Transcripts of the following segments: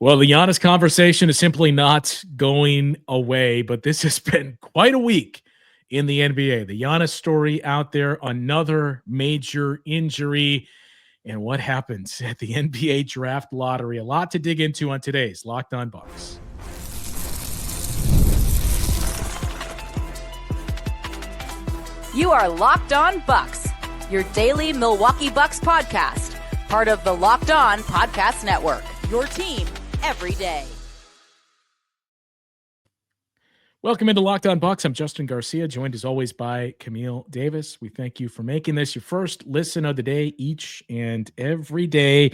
Well, the Giannis conversation is simply not going away, but this has been quite a week in the NBA. The Giannis story out there, another major injury, and what happens at the NBA draft lottery. A lot to dig into on today's Locked On Bucks. You are Locked On Bucks, your daily Milwaukee Bucks podcast, part of the Locked On Podcast Network, your team every day. Welcome into Locked On Bucks. I'm Justin Garcia, joined as always by Camille Davis. We thank you for making this your first listen of the day each and every day.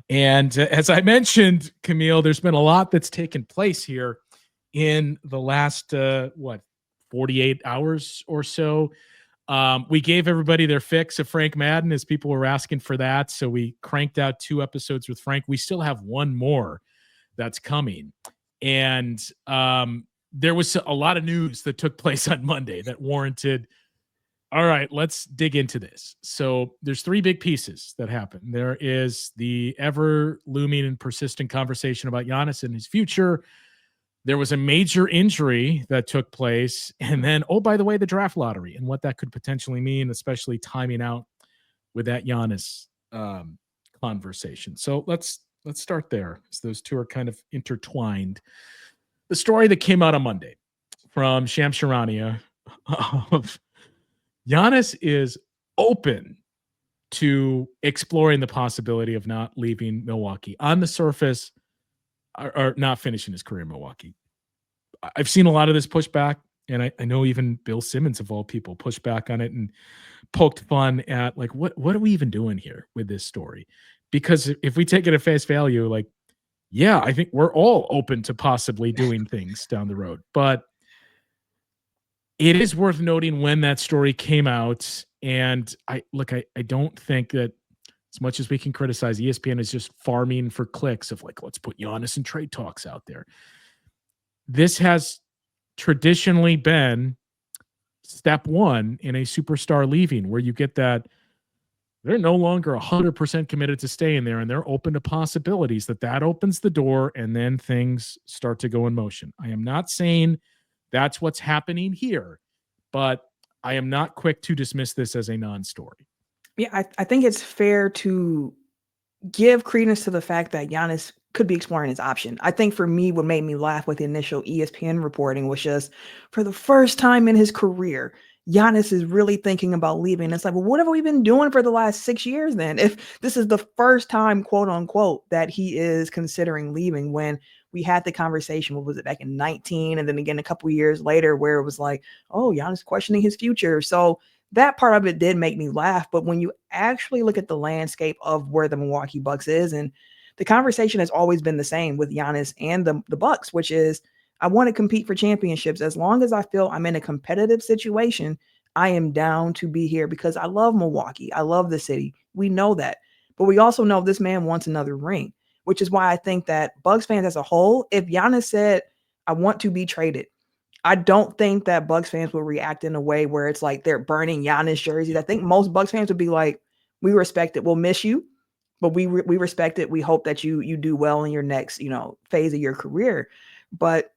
And as I mentioned, Camille, there's been a lot that's taken place here in the last, 48 hours or so. We gave everybody their fix of Frank Madden as people were asking for that. So we cranked out 2 episodes with Frank. We still have one more that's coming. And there was a lot of news that took place on Monday that warranted, all right, let's dig into this. So there's 3 big pieces that happened. There is the ever looming and persistent conversation about Giannis and his future. There was a major injury that took place. And then, oh, by the way, the draft lottery and what that could potentially mean, especially timing out with that Giannis conversation. So let's start there, as those 2 are kind of intertwined. The story that came out on Monday from Shams Charania of Giannis is open to exploring the possibility of not leaving Milwaukee. On the surface, or not finishing his career in Milwaukee. I've seen a lot of this pushback, and I know even Bill Simmons, of all people, pushed back on it and poked fun at, like, what are we even doing here with this story? Because if we take it at face value, like, yeah, I think we're all open to possibly doing things down the road. But it is worth noting when that story came out, and I don't think that, as much as we can criticize, ESPN is just farming for clicks of, like, let's put Giannis in trade talks out there. This has traditionally been step 1 in a superstar leaving, where you get that they're no longer 100% committed to staying there, and they're open to possibilities that opens the door, and then things start to go in motion. I am not saying that's what's happening here, but I am not quick to dismiss this as a non-story. Yeah, I think it's fair to give credence to the fact that Giannis could be exploring his option. I think for me, what made me laugh with the initial ESPN reporting was just, for the first time in his career, Giannis is really thinking about leaving. It's like, well, what have we been doing for the last 6 years then? If this is the first time, quote unquote, that he is considering leaving, when we had the conversation, what was it, back in 19, and then again a couple of years later, where it was like, oh, Giannis questioning his future. So that part of it did make me laugh. But when you actually look at the landscape of where the Milwaukee Bucks is, and the conversation has always been the same with Giannis and the Bucks, which is, I want to compete for championships. As long as I feel I'm in a competitive situation, I am down to be here, because I love Milwaukee. I love the city. We know that. But we also know this man wants another ring, which is why I think that Bucks fans as a whole, if Giannis said, I want to be traded, I don't think that Bucks fans will react in a way where it's like they're burning Giannis jerseys. I think most Bucks fans would be like, we respect it. We'll miss you, but we respect it. We hope that you do well in your next, phase of your career. But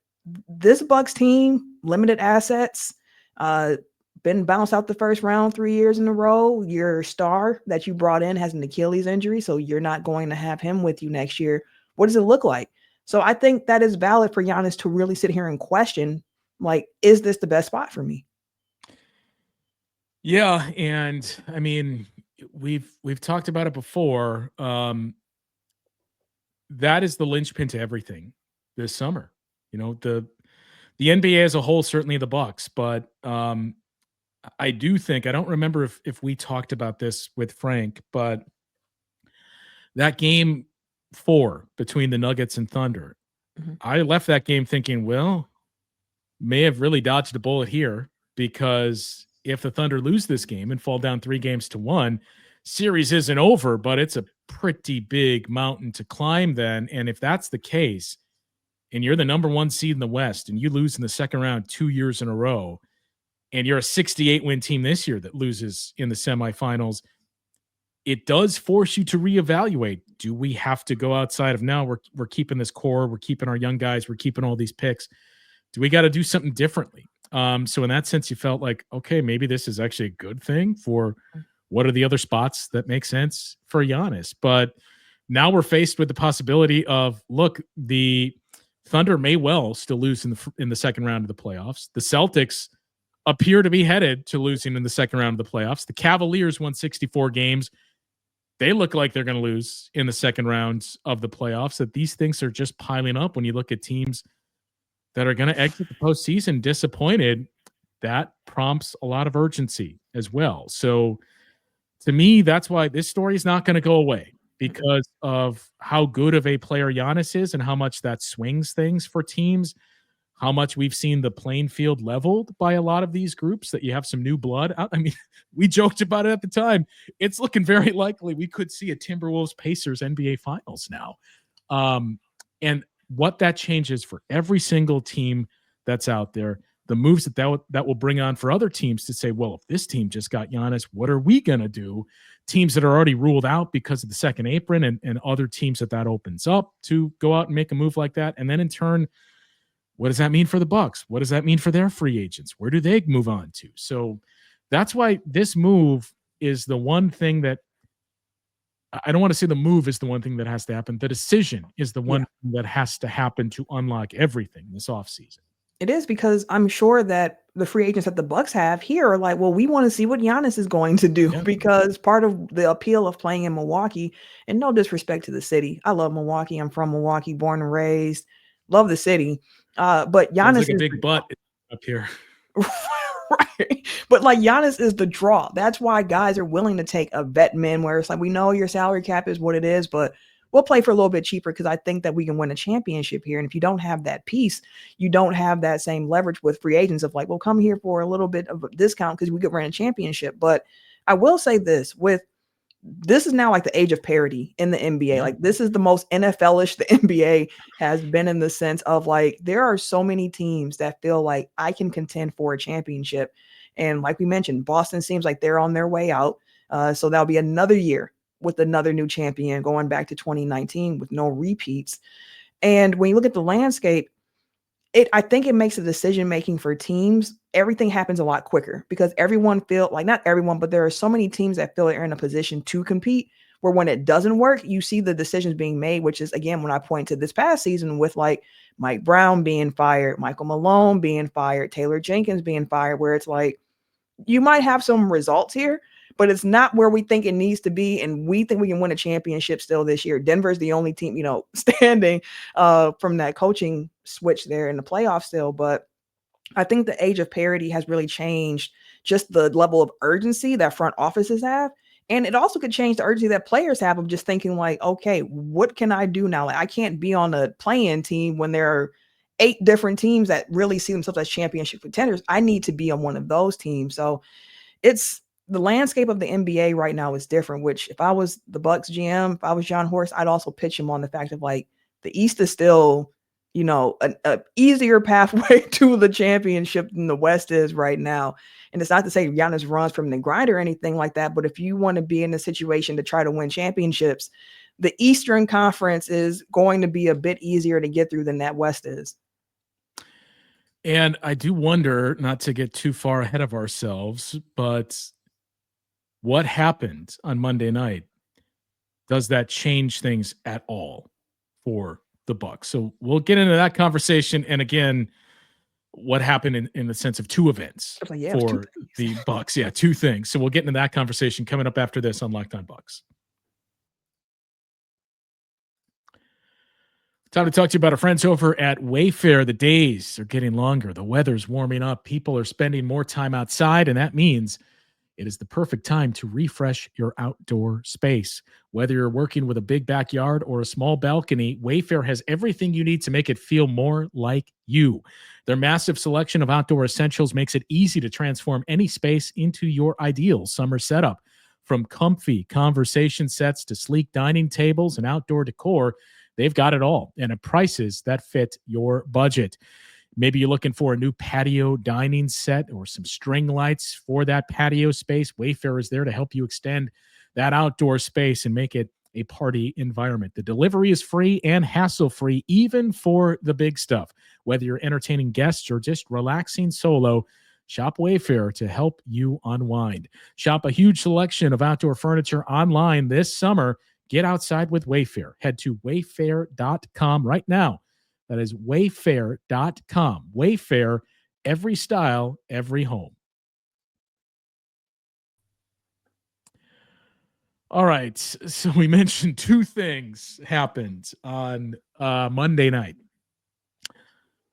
this Bucks team, limited assets, been bounced out the first round 3 years in a row. Your star that you brought in has an Achilles injury, so you're not going to have him with you next year. What does it look like? So I think that is valid for Giannis to really sit here and question, like, is this the best spot for me? Yeah, and I mean, we've talked about it before. That is the linchpin to everything this summer. The NBA as a whole, certainly the Bucks, but I do think, I don't remember if we talked about this with Frank, but that game 4 between the Nuggets and Thunder, I left that game thinking, well, may have really dodged a bullet here, because if the Thunder lose this game and fall down 3-1, series isn't over, but it's a pretty big mountain to climb then. And if that's the case, and you're the number 1 seed in the West, and you lose in the second round 2 years in a row, and you're a 68-win team this year that loses in the semifinals, it does force you to reevaluate do we have to go outside of now? We're keeping this core, we're keeping our young guys, we're keeping all these picks. Do we got to do something differently? So in that sense, you felt like, okay, maybe this is actually a good thing for what are the other spots that make sense for Giannis. But now we're faced with the possibility of, look, the Thunder may well still lose in the second round of the playoffs. The Celtics appear to be headed to losing in the second round of the playoffs. The Cavaliers won 64 games. They look like they're going to lose in the second round of the playoffs. That these things are just piling up when you look at teams that are going to exit the postseason disappointed. That prompts a lot of urgency as well. So to me, that's why this story is not going to go away, because of how good of a player Giannis is and how much that swings things for teams, how much we've seen the playing field leveled by a lot of these groups, that you have some new blood. I mean, we joked about it at the time. It's looking very likely we could see a Timberwolves Pacers NBA Finals now. And what that changes for every single team that's out there, the moves that will bring on for other teams to say, well, if this team just got Giannis, what are we going to do? Teams that are already ruled out because of the second apron, and other teams that opens up to go out and make a move like that. And then in turn, what does that mean for the Bucks? What does that mean for their free agents? Where do they move on to? So that's why this move is the one thing that I don't want to say the move is the one thing that has to happen. The decision is the one thing that has to happen to unlock everything this offseason. It is, because I'm sure that the free agents that the Bucks have here are like, well, we want to see what Giannis is going to do, because part of the appeal of playing in Milwaukee, and no disrespect to the city, I love Milwaukee. I'm from Milwaukee, born and raised, love the city. But Giannis like a big butt up here. Right. But like Giannis is the draw. That's why guys are willing to take a vet min, where it's like, we know your salary cap is what it is, but we'll play for a little bit cheaper because I think that we can win a championship here. And if you don't have that piece, you don't have that same leverage with free agents of like, well, come here for a little bit of a discount because we could win a championship. But I will say this is now like the age of parity in the NBA. Like, this is the most NFL-ish the NBA has been, in the sense of like, there are so many teams that feel like I can contend for a championship. And like we mentioned, Boston seems like they're on their way out. So that'll be another year with another new champion, going back to 2019 with no repeats. And when you look at the landscape, I think it makes the decision-making for teams, everything happens a lot quicker, because everyone feel like, not everyone, but there are so many teams that feel they're in a position to compete, where when it doesn't work, you see the decisions being made, which is, again, when I point to this past season with like Mike Brown being fired, Michael Malone being fired, Taylor Jenkins being fired, where it's like, you might have some results here, but it's not where we think it needs to be. And we think we can win a championship still this year. Denver's the only team, standing from that coaching switch there in the playoffs still. But I think the age of parity has really changed just the level of urgency that front offices have. And it also could change the urgency that players have of just thinking like, okay, what can I do now? Like, I can't be on a play-in team when there are 8 different teams that really see themselves as championship contenders. I need to be on one of those teams. So it's the landscape of the NBA right now is different, which if I was the Bucks GM, if I was John Horst, I'd also pitch him on the fact of like, the East is still, an easier pathway to the championship than the West is right now. And it's not to say Giannis runs from the grind or anything like that, but if you want to be in a situation to try to win championships, the Eastern Conference is going to be a bit easier to get through than that West is. And I do wonder, not to get too far ahead of ourselves, but what happened on Monday night? Does that change things at all for the Bucks? So we'll get into that conversation. And again, what happened in the sense of 2 events for the Bucks? Yeah, 2 things. So we'll get into that conversation coming up after this on Locked On Bucks. Time to talk to you about our friends over at Wayfair. The days are getting longer. The weather's warming up. People are spending more time outside, and that means it is the perfect time to refresh your outdoor space. Whether you're working with a big backyard or a small balcony, Wayfair has everything you need to make it feel more like you. Their massive selection of outdoor essentials makes it easy to transform any space into your ideal summer setup. From comfy conversation sets to sleek dining tables and outdoor decor, they've got it all, and at prices that fit your budget. Maybe you're looking for a new patio dining set or some string lights for that patio space. Wayfair is there to help you extend that outdoor space and make it a party environment. The delivery is free and hassle-free, even for the big stuff. Whether you're entertaining guests or just relaxing solo, shop Wayfair to help you unwind. Shop a huge selection of outdoor furniture online this summer. Get outside with Wayfair. Head to wayfair.com right now. That is wayfair.com. Wayfair, every style, every home. All right. So we mentioned two things happened on Monday night.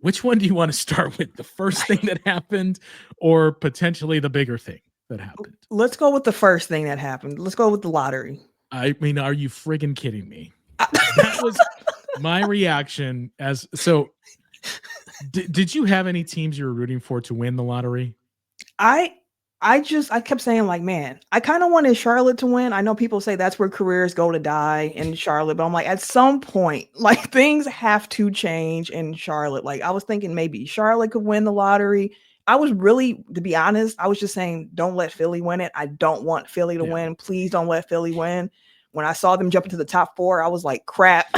Which one do you want to start with? The first thing that happened or potentially the bigger thing that happened? Let's go with the first thing that happened. Let's go with the lottery. I mean, are you friggin' kidding me? That was my reaction. Did you have any teams you were rooting for to win the lottery? I kept saying, like, man, I kind of wanted Charlotte to win. I know people say that's where careers go to die in Charlotte, but I'm like, at some point, like, things have to change in Charlotte. Like, I was thinking maybe Charlotte could win the lottery. I was really, to be honest, I was just saying, don't let Philly win it. I don't want Philly to win. Please don't let Philly win. When I saw them jump into the top 4, I was like, crap.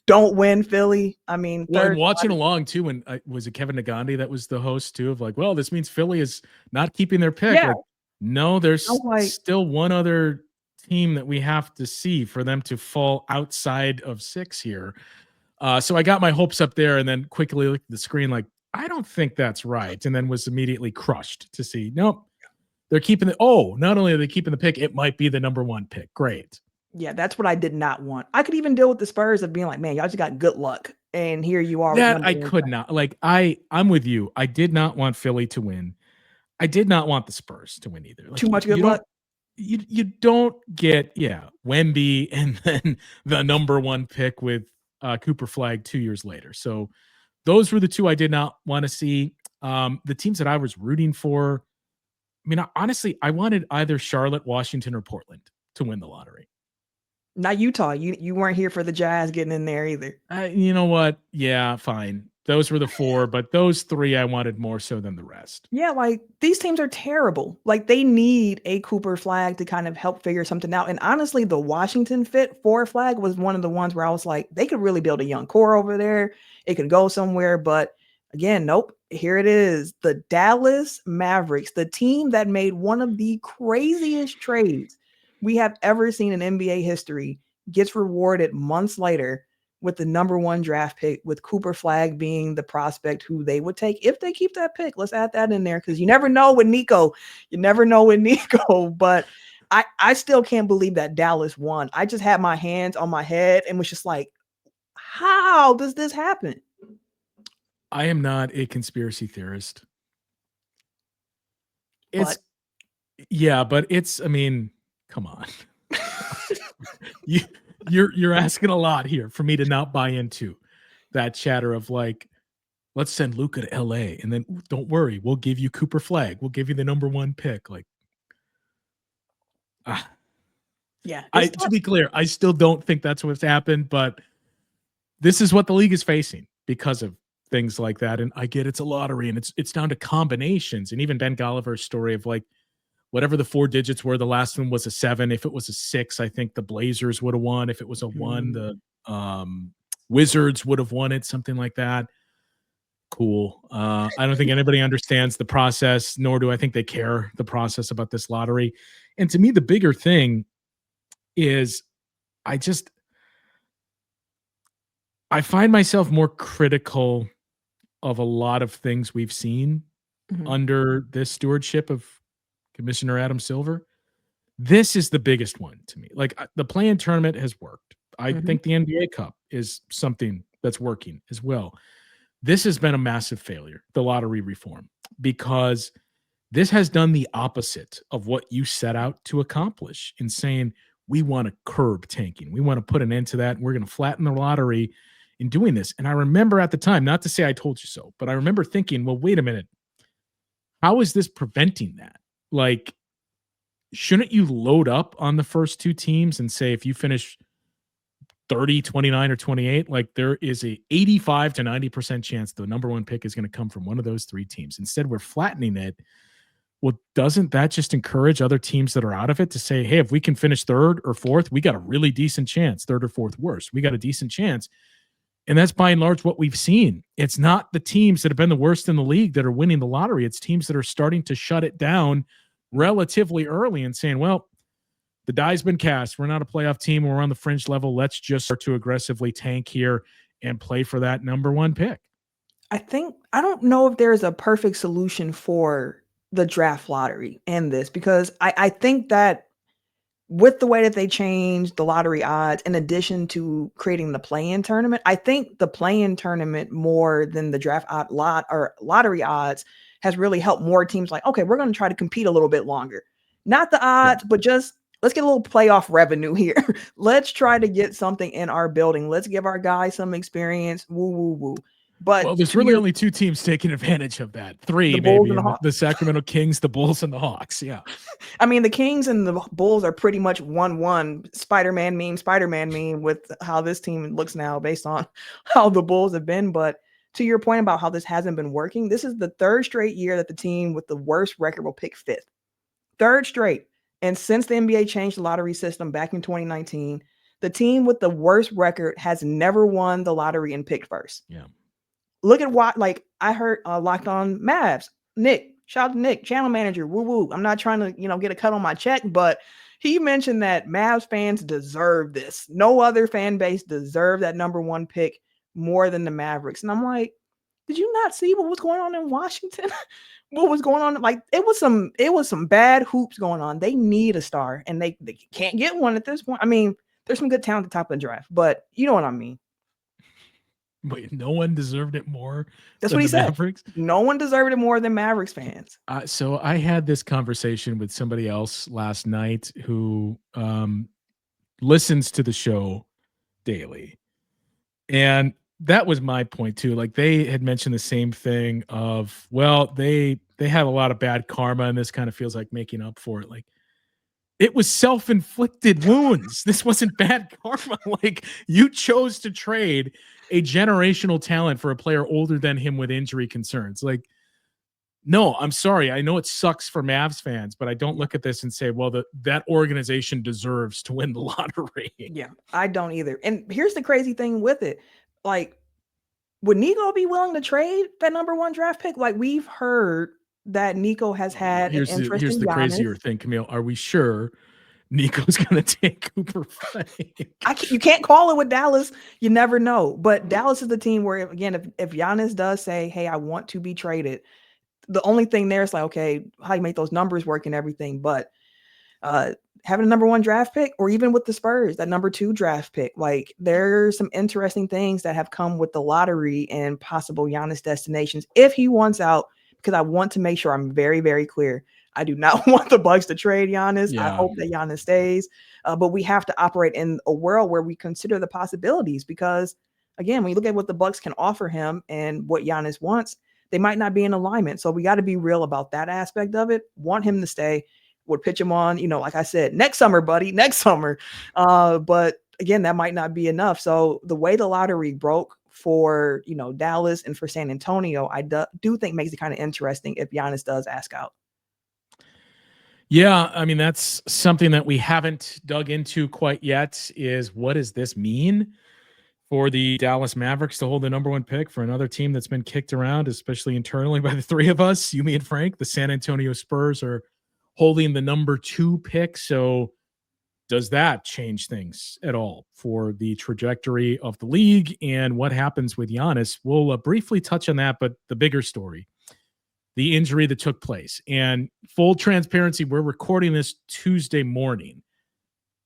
Don't win, Philly. I mean, I'm watching along too. And was it Kevin Nagandi that was the host too? Of like, well, this means Philly is not keeping their pick. Yeah. Like, no, there's still one other team that we have to see for them to fall outside of 6 here. So I got my hopes up there, and then quickly looked at the screen like, I don't think that's right, and then was immediately crushed to see, nope, they're keeping it. Oh, not only are they keeping the pick, it might be the number 1 pick. Great. Yeah, that's what I did not want. I could even deal with the Spurs of being like, man, y'all just got good luck. And here you are. That I could not. Like, I'm with you. I did not want Philly to win. I did not want the Spurs to win either. Like, too much good luck. You don't get, Wemby and then the number 1 pick with Cooper Flag 2 years later. So those were the two I did not want to see. The teams that I was rooting for, I mean, honestly, I wanted either Charlotte, Washington, or Portland to win the lottery. Not Utah. You weren't here for the Jazz getting in there either. You know what? Yeah, fine. Those were the 4, but those 3 I wanted more so than the rest. Yeah, like, these teams are terrible. Like, they need a Cooper Flag to kind of help figure something out. And honestly, the Washington fit for Flag was one of the ones where I was like, they could really build a young core over there. It could go somewhere. But again, nope. Here it is. The Dallas Mavericks, the team that made one of the craziest trades we have ever seen in NBA history, gets rewarded months later with the number 1 draft pick, with Cooper Flag being the prospect who they would take if they keep that pick. Let's add that in there, because you never know with Nico. You never know with Nico. But I still can't believe that Dallas won. I just had my hands on my head and was just like, how does this happen? I am not a conspiracy theorist. But it's, I mean, come on. You're asking a lot here for me to not buy into that chatter of like, let's send Luka to LA and then don't worry, we'll give you Cooper Flag. We'll give you the number 1 pick. Like, yeah. To be clear, I still don't think that's what's happened, but this is what the league is facing because of things like that. And I get it's a lottery and it's down to combinations. And even Ben Golliver's story of like, whatever the 4 digits were, the last one was a 7. If it was a 6, I think the Blazers would have won. If it was a 1, the Wizards would have won it, something like that. Cool. I don't think anybody understands the process, nor do I think they care the process about this lottery. And to me, the bigger thing is I find myself more critical of a lot of things we've seen under this stewardship of Commissioner Adam Silver. This is the biggest one to me. Like, the play-in tournament has worked. I think the NBA Cup is something that's working as well. This has been a massive failure, the lottery reform, because this has done the opposite of what you set out to accomplish in saying, we want to curb tanking. We want to put an end to that. And we're going to flatten the lottery in doing this. And I remember at the time, not to say I told you so, but I remember thinking, well, wait a minute. How is this preventing that? Like, shouldn't you load up on the first 2 teams and say, if you finish 30, 29, or 28, like, there is a 85 to 90% chance the number 1 pick is going to come from one of those 3 teams. Instead, we're flattening it Well, doesn't that just encourage other teams that are out of it to say, hey, if we can finish third or fourth, we got a really decent chance. Third or fourth worst, we got a decent chance. And that's by and large what we've seen. It's not the teams that have been the worst in the league that are winning the lottery. It's teams that are starting to shut it down relatively early and saying, well, the die's been cast. We're not a playoff team. We're on the fringe level. Let's just start to aggressively tank here and play for that number one pick. I don't know if there's a perfect solution for the draft lottery in this, because I think that with the way that they changed the lottery odds, in addition to creating the play-in tournament, I think the play-in tournament more than the draft lottery odds has really helped more teams like, okay, we're going to try to compete a little bit longer. Not the odds, but just let's get a little playoff revenue here. Let's try to get something in our building. Let's give our guys some experience. Woo, woo, woo. But there's really only two teams taking advantage of that. Three, maybe. The Sacramento Kings, the Bulls, and the Hawks. Yeah. I mean, the Kings and the Bulls are pretty much 1-1. Spider-Man meme with how this team looks now based on how the Bulls have been. But to your point about how this hasn't been working, this is the third straight year that the team with the worst record will pick fifth. Third straight. And since the NBA changed the lottery system back in 2019, the team with the worst record has never won the lottery and picked first. Yeah. Look at what, like, I heard Locked On Mavs. Nick, shout out to Nick, channel manager. Woo woo. I'm not trying to, get a cut on my check, but he mentioned that Mavs fans deserve this. No other fan base deserved that number one pick more than the Mavericks. And I'm like, did you not see what was going on in Washington? What was going on? Like, it was some bad hoops going on. They need a star, and they can't get one at this point. I mean, there's some good talent at the top of the draft, but you know what I mean. Wait, no one deserved it more. That's what he said. Mavericks? No one deserved it more than Mavericks fans. So I had this conversation with somebody else last night who listens to the show daily. And that was my point too. Like, they had mentioned the same thing of, well, they had a lot of bad karma, and this kind of feels like making up for it. Like, it was self-inflicted wounds. This wasn't bad karma. Like, you chose to trade a generational talent for a player older than him with injury concerns. Like, no, I'm sorry. I know it sucks for Mavs fans, but I don't look at this and say, well, that organization deserves to win the lottery. Yeah, I don't either. And here's the crazy thing with it. Like, would Nico be willing to trade that number one draft pick? Like, we've heard that Nico has had an interest Here's in the Giannis. crazier thing, Camille. Are we sure Nico's going to take Cooper Flag? You can't call it with Dallas. You never know. But Dallas is the team where, again, if Giannis does say, hey, I want to be traded, the only thing there is like, okay, how you make those numbers work and everything. But having a number one draft pick, or even with the Spurs, that number two draft pick, like, there's some interesting things that have come with the lottery and possible Giannis destinations if he wants out. Because I want to make sure I'm very, very clear. I do not want the Bucks to trade Giannis. Yeah. I hope that Giannis stays. But we have to operate in a world where we consider the possibilities, because, again, when you look at what the Bucks can offer him and what Giannis wants, they might not be in alignment. So we got to be real about that aspect of it. Want him to stay. Would pitch him on, like I said, next summer, buddy, next summer. But again, that might not be enough. So the way the lottery broke for, Dallas and for San Antonio, I do think makes it kind of interesting if Giannis does ask out. Yeah, I mean, that's something that we haven't dug into quite yet, is what does this mean for the Dallas Mavericks to hold the number one pick for another team that's been kicked around, especially internally by the three of us, you, me, and Frank. The San Antonio Spurs are holding the number two pick. So does that change things at all for the trajectory of the league and what happens with Giannis? We'll briefly touch on that, but the bigger story, the injury that took place. And full transparency, we're recording this Tuesday morning.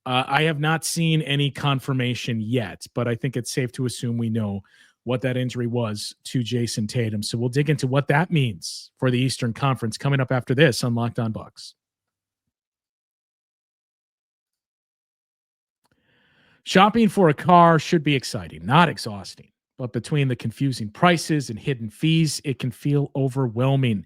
I have not seen any confirmation yet, but I think it's safe to assume we know what that injury was to Jason Tatum. So we'll dig into what that means for the Eastern Conference coming up after this on Locked On Bucks. Shopping for a car should be exciting, not exhausting. But between the confusing prices and hidden fees, it can feel overwhelming.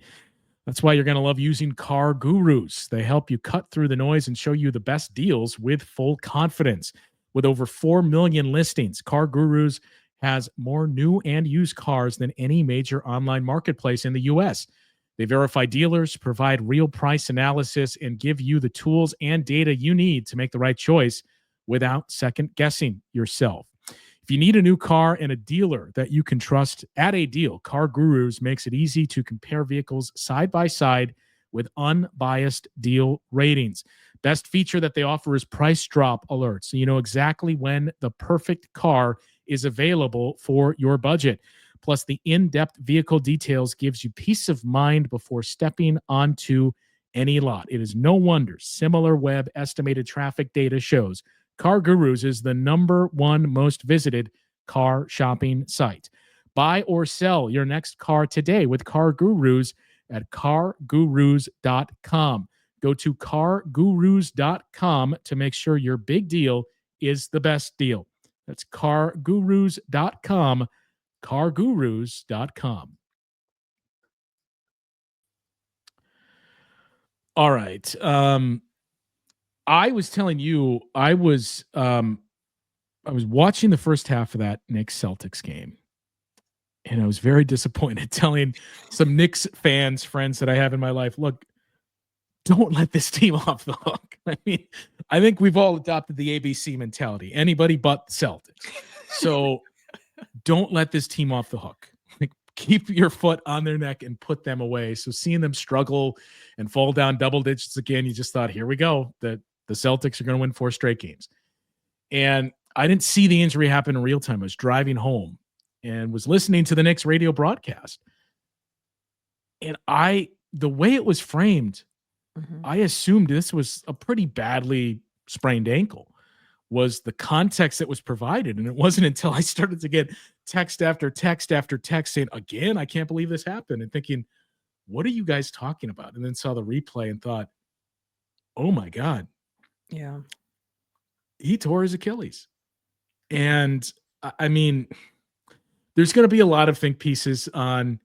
That's why you're going to love using Car Gurus. They help you cut through the noise and show you the best deals with full confidence. With over 4 million listings, Car Gurus has more new and used cars than any major online marketplace in the U.S. They verify dealers, provide real price analysis, and give you the tools and data you need to make the right choice without second guessing yourself. If you need a new car and a dealer that you can trust at a deal, Car Gurus makes it easy to compare vehicles side by side with unbiased deal ratings. Best feature that they offer is price drop alerts, so you know exactly when the perfect car is available for your budget. Plus, the in-depth vehicle details gives you peace of mind before stepping onto any lot. It is no wonder SimilarWeb estimated traffic data shows Car Gurus is the #1 most visited car shopping site. Buy or sell your next car today with Car Gurus at cargurus.com. Go to cargurus.com to make sure your big deal is the best deal. That's cargurus.com, cargurus.com. All right. I was telling you, I was watching the first half of that Knicks Celtics game, and I was very disappointed telling some Knicks friends that I have in my life, look, don't let this team off the hook. I mean, I think we've all adopted the ABC mentality, anybody but the Celtics. So don't let this team off the hook. Like, keep your foot on their neck and put them away. So seeing them struggle and fall down double digits again, you just thought, here we go. The Celtics are going to win 4 straight games. And I didn't see the injury happen in real time. I was driving home and was listening to the Knicks radio broadcast. And the way it was framed, I assumed this was a pretty badly sprained ankle, was the context that was provided. And it wasn't until I started to get text after text after text saying, again, I can't believe this happened, and thinking, what are you guys talking about? And then saw the replay and thought, oh my God. Yeah. He tore his Achilles. And I mean, there's going to be a lot of think pieces on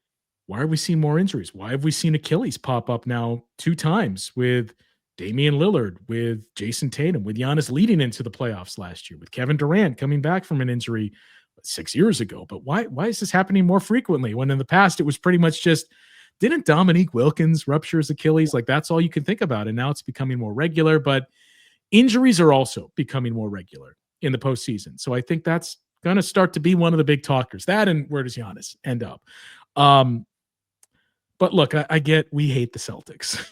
why are we seeing more injuries? Why have we seen Achilles pop up now 2 times with Damian Lillard, with Jason Tatum, with Giannis leading into the playoffs last year, with Kevin Durant coming back from an injury 6 years ago? But why is this happening more frequently when in the past it was pretty much just, didn't Dominique Wilkins rupture his Achilles? Like, that's all you can think about. And now it's becoming more regular, but injuries are also becoming more regular in the postseason. So I think that's going to start to be one of the big talkers. That, and where does Giannis end up? But look, I get we hate the Celtics.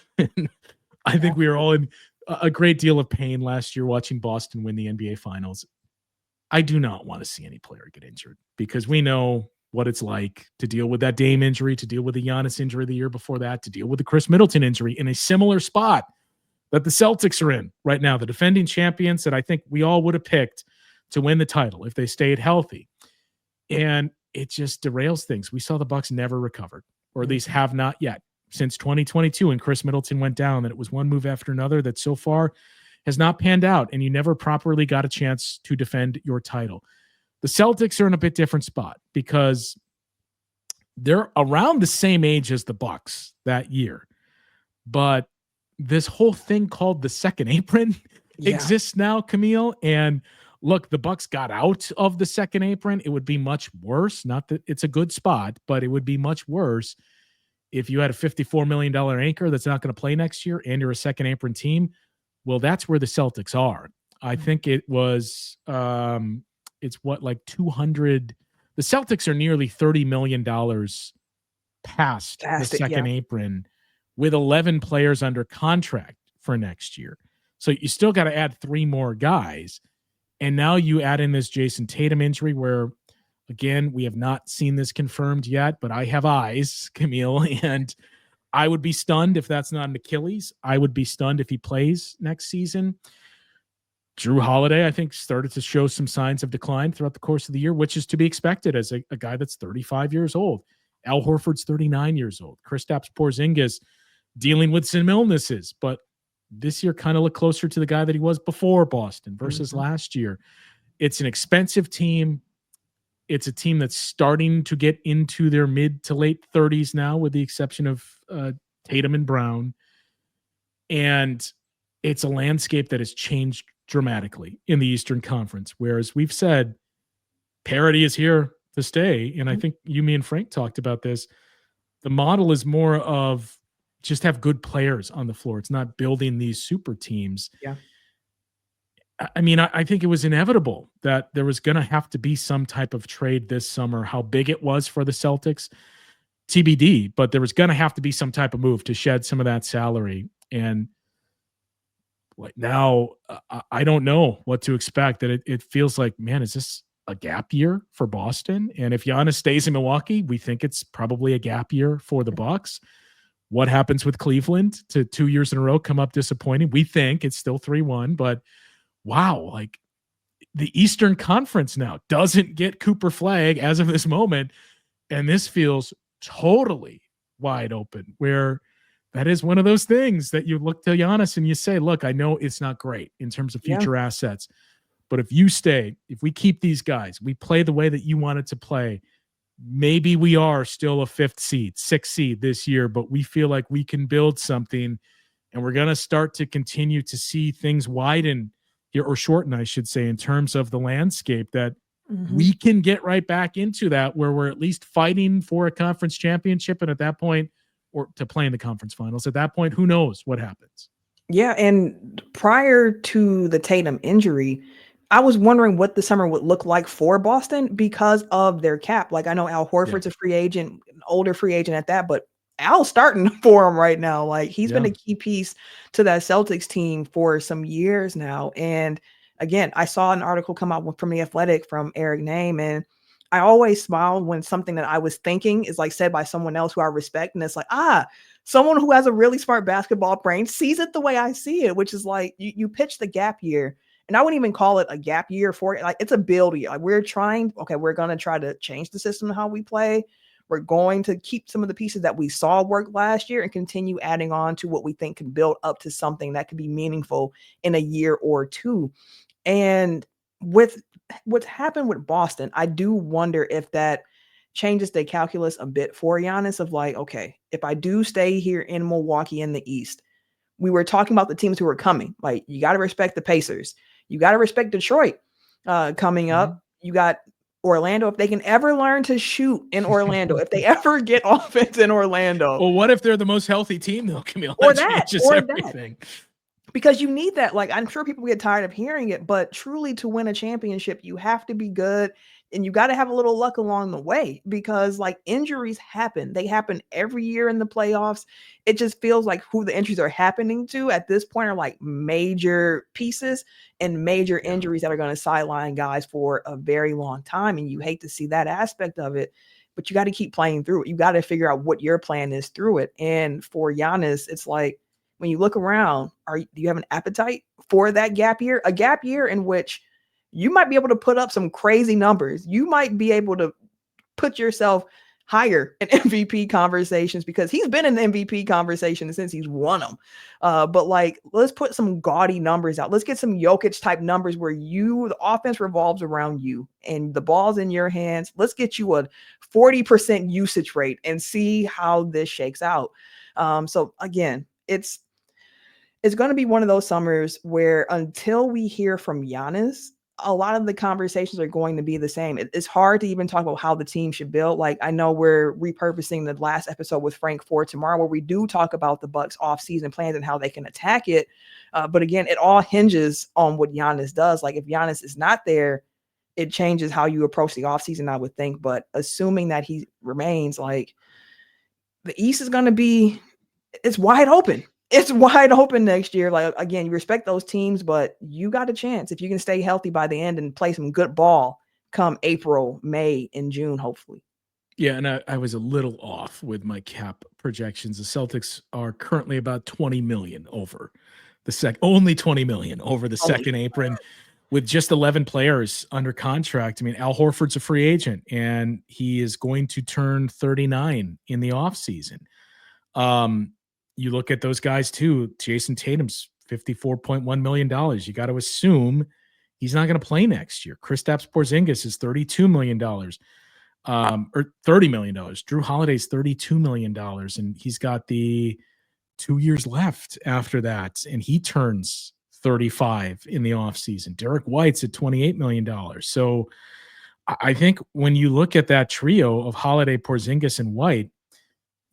I think we were all in a great deal of pain last year watching Boston win the NBA Finals. I do not want to see any player get injured, because we know what it's like to deal with that Dame injury, to deal with the Giannis injury the year before that, to deal with the Chris Middleton injury in a similar spot that the Celtics are in right now, the defending champions that I think we all would have picked to win the title if they stayed healthy. And it just derails things. We saw the Bucks never recovered, or at least have not yet, since 2022 when Chris Middleton went down, that it was one move after another that so far has not panned out, and you never properly got a chance to defend your title. The Celtics are in a bit different spot because they're around the same age as the Bucks that year, but this whole thing called the second apron exists now, Camille. And look, the Bucks got out of the second apron. It would be much worse. Not that it's a good spot, but it would be much worse if you had a $54 million anchor that's not going to play next year and you're a second apron team. Well, that's where the Celtics are. I think it was, it's what, like 200. The Celtics are nearly $30 million past the second apron, with 11 players under contract for next year. So you still got to add 3 more guys. And now you add in this Jason Tatum injury where, again, we have not seen this confirmed yet, but I have eyes, Camille, and I would be stunned if that's not an Achilles. I would be stunned if he plays next season. Drew Holiday, I think, started to show some signs of decline throughout the course of the year, which is to be expected as a guy that's 35 years old. Al Horford's 39 years old. Kristaps Porzingis dealing with some illnesses, but this year kind of looked closer to the guy that he was before Boston versus last year. It's an expensive team. It's a team that's starting to get into their mid to late 30s now, with the exception of Tatum and Brown. And it's a landscape that has changed dramatically in the Eastern Conference, whereas we've said parity is here to stay. And I think you, me, and Frank talked about this. the model is more of just have good players on the floor. It's not building these super teams. Yeah. I mean, I think it was inevitable that there was going to have to be some type of trade this summer. How big it was for the Celtics, TBD, but there was going to have to be some type of move to shed some of that salary. And like now, I don't know what to expect. That it feels like, man, is this a gap year for Boston? And if Giannis stays in Milwaukee, we think it's probably a gap year for the Bucks. What happens with Cleveland to 2 years in a row come up disappointing? We think it's still 3-1, but wow, like the Eastern Conference now doesn't get Cooper Flag as of this moment. And this feels totally wide open, where that is one of those things that you look to Giannis and you say, look, I know it's not great in terms of future assets, but if you stay, if we keep these guys, we play the way that you wanted to play, maybe we are still a 5th seed, 6th seed this year, but we feel like we can build something, and we're going to start to continue to see things widen here, or shorten, I should say, in terms of the landscape, that we can get right back into that, where we're at least fighting for a conference championship. And at that point, or to play in the conference finals, at that point, who knows what happens? Yeah. And prior to the Tatum injury, I was wondering what the summer would look like for Boston because of their cap. Like, I know Al Horford's a free agent, an older free agent at that, but Al's starting for him right now. Like, he's been a key piece to that Celtics team for some years now. And again, I saw an article come out from The Athletic from Eric Name, and I always smile when something that I was thinking is like said by someone else who I respect. And it's like, someone who has a really smart basketball brain sees it the way I see it, which is like you pitch the gap year. And I wouldn't even call it a gap year for it. Like, it's a build year. Like, we're going to try to change the system of how we play. We're going to keep some of the pieces that we saw work last year and continue adding on to what we think can build up to something that could be meaningful in a year or two. And with what's happened with Boston, I do wonder if that changes the calculus a bit for Giannis of like, okay, if I do stay here in Milwaukee in the East, we were talking about the teams who are coming. Like, you got to respect the Pacers. You got to respect Detroit coming up. You got Orlando. If they can ever learn to shoot in Orlando, if they ever get offense in Orlando. Well, what if they're the most healthy team though, Camille? Or that, or everything. Because you need that. Like, I'm sure people get tired of hearing it, but truly to win a championship, you have to be good, and you got to have a little luck along the way, because like, injuries happen. They happen every year in the playoffs. It just feels like who the injuries are happening to at this point are like major pieces and major injuries that are going to sideline guys for a very long time. And you hate to see that aspect of it, but you got to keep playing through it. You got to figure out what your plan is through it. And for Giannis, it's like, when you look around, do you have an appetite for that gap year? A gap year in which you might be able to put up some crazy numbers. You might be able to put yourself higher in MVP conversations, because he's been in the MVP conversation since he's won them. But like, let's put some gaudy numbers out. Let's get some Jokic type numbers where the offense revolves around you and the ball's in your hands. Let's get you a 40% usage rate and see how this shakes out. So again, it's going to be one of those summers where until we hear from Giannis, a lot of the conversations are going to be the same. It's hard to even talk about how the team should build. Like, I know we're repurposing the last episode with Frank for tomorrow, where we do talk about the Bucks offseason plans and how they can attack it. But again, it all hinges on what Giannis does. Like, if Giannis is not there, it changes how you approach the offseason, I would think. But assuming that he remains, like, the East is going to be, it's wide open. It's wide open next year. Like, again, you respect those teams, but you got a chance if you can stay healthy by the end and play some good ball come April, May, and June, hopefully. Yeah, and I was a little off with my cap projections. The Celtics are currently about 20 million over the only 20 million over the second apron, with just 11 players under contract. I mean, Al Horford's a free agent, and he is going to turn 39 in the offseason. You look at those guys too. Jason Tatum's $54.1 million. You got to assume he's not going to play next year. Kristaps Porzingis is $32 million, or $30 million. Drew Holiday's $32 million, and he's got the 2 years left after that, and he turns 35 in the offseason. Derek White's at $28 million. So I think when you look at that trio of Holiday, Porzingis, and White,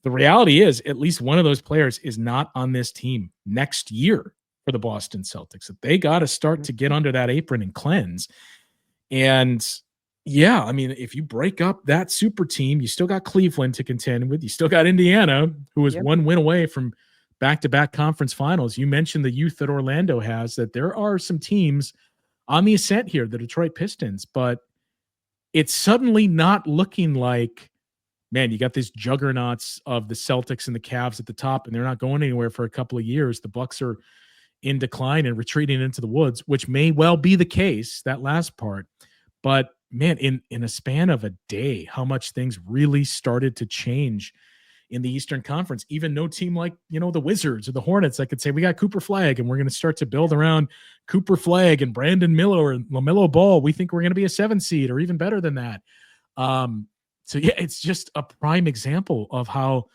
the reality is at least one of those players is not on this team next year for the Boston Celtics. They got to start to get under that apron and cleanse. And yeah, I mean, if you break up that super team, you still got Cleveland to contend with. You still got Indiana, who is one win away from back-to-back conference finals. You mentioned the youth that Orlando has, that there are some teams on the ascent here, the Detroit Pistons, but it's suddenly not looking like, man, you got these juggernauts of the Celtics and the Cavs at the top, and they're not going anywhere for a couple of years. The Bucks are in decline and retreating into the woods, which may well be the case, that last part. But man, in a span of a day, how much things really started to change in the Eastern Conference. Even no team like, the Wizards or the Hornets, I could say, we got Cooper Flagg and we're going to start to build around Cooper Flagg and Brandon Miller and LaMelo Ball. We think we're going to be a 7 seed or even better than that. So yeah, it's just a prime example of how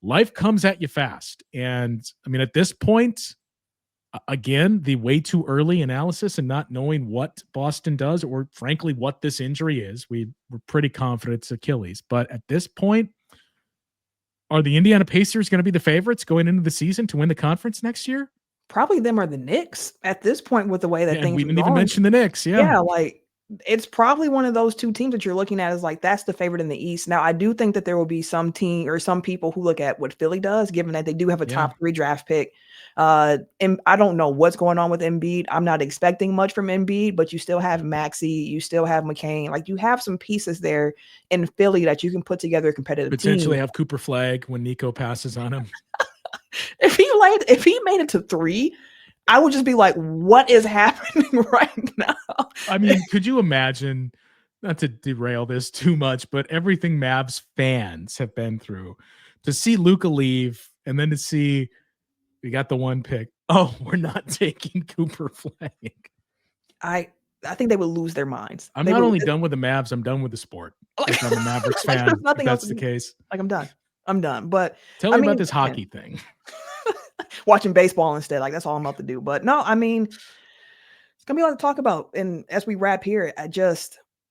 life comes at you fast. And I mean, at this point, again, the way too early analysis and not knowing what Boston does, or frankly, what this injury is, we're pretty confident it's Achilles. But at this point, are the Indiana Pacers going to be the favorites going into the season to win the conference next year? Probably them or the Knicks at this point with the way that things we are didn't even mention the Knicks. Yeah, like it's probably one of those two teams that you're looking at as like, that's the favorite in the East. Now, I do think that there will be some team or some people who look at what Philly does, given that they do have a top 3 draft pick. And I don't know what's going on with Embiid. I'm not expecting much from Embiid, but you still have Maxey, you still have McCain. Like, you have some pieces there in Philly that you can put together a competitive potentially team. Have Cooper Flagg when Nico passes on him. If he made it to 3, I would just be like, what is happening right now? I mean, could you imagine, not to derail this too much, but everything Mavs fans have been through, to see Luka leave and then to see we got the 1 pick. Oh, we're not taking Cooper Flagg. I think they would lose their minds. I'm not only done with the Mavs, I'm done with the sport. If I'm a Mavericks fan, if that's the case. Like, I'm done. But tell me about this hockey thing. Watching baseball instead. Like, that's all I'm about to do. But no, I mean, it's gonna be a lot to talk about. And as we wrap here,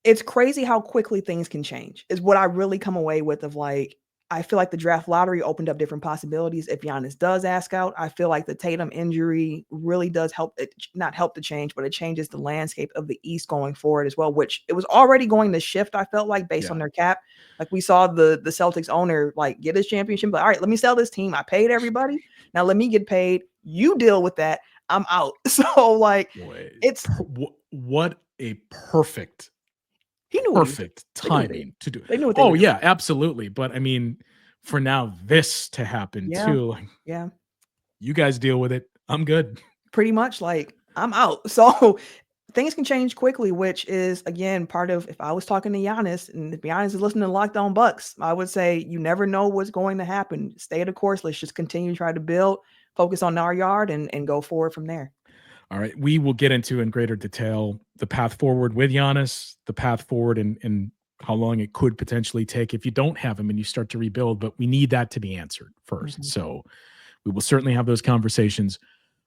it's crazy how quickly things can change, is what I really come away with. Of like, I feel like the draft lottery opened up different possibilities. If Giannis does ask out, I feel like the Tatum injury really does not help the change, but it changes the landscape of the East going forward as well, which it was already going to shift, I felt like, based on their cap. Like, we saw the Celtics owner, like, get his championship. But all right, let me sell this team. I paid everybody. Now let me get paid. You deal with that. I'm out. So, like, what a perfect timing to do. They knew what yeah, absolutely. But I mean, for now, this to happen too. Yeah. You guys deal with it. I'm good. Pretty much, like, I'm out. So things can change quickly, which is, again, part of, if I was talking to Giannis, and if Giannis is listening to Locked On Bucks, I would say, you never know what's going to happen. Stay the course. Let's just continue to try to build, focus on our yard, and go forward from there. All right. We will get into in greater detail the path forward with Giannis, the path forward and how long it could potentially take if you don't have him and you start to rebuild, but we need that to be answered first. Mm-hmm. So we will certainly have those conversations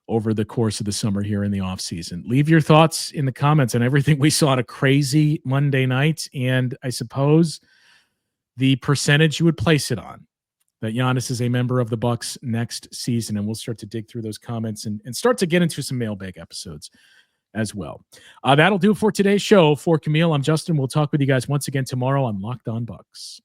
over the course of the summer here in the off season. Leave your thoughts in the comments on everything we saw on a crazy Monday night. And I suppose the percentage you would place it on that Giannis is a member of the Bucks next season. And we'll start to dig through those comments and start to get into some mailbag episodes as well. That'll do it for today's show. For Camille, I'm Justin. We'll talk with you guys once again tomorrow on Locked On Bucks.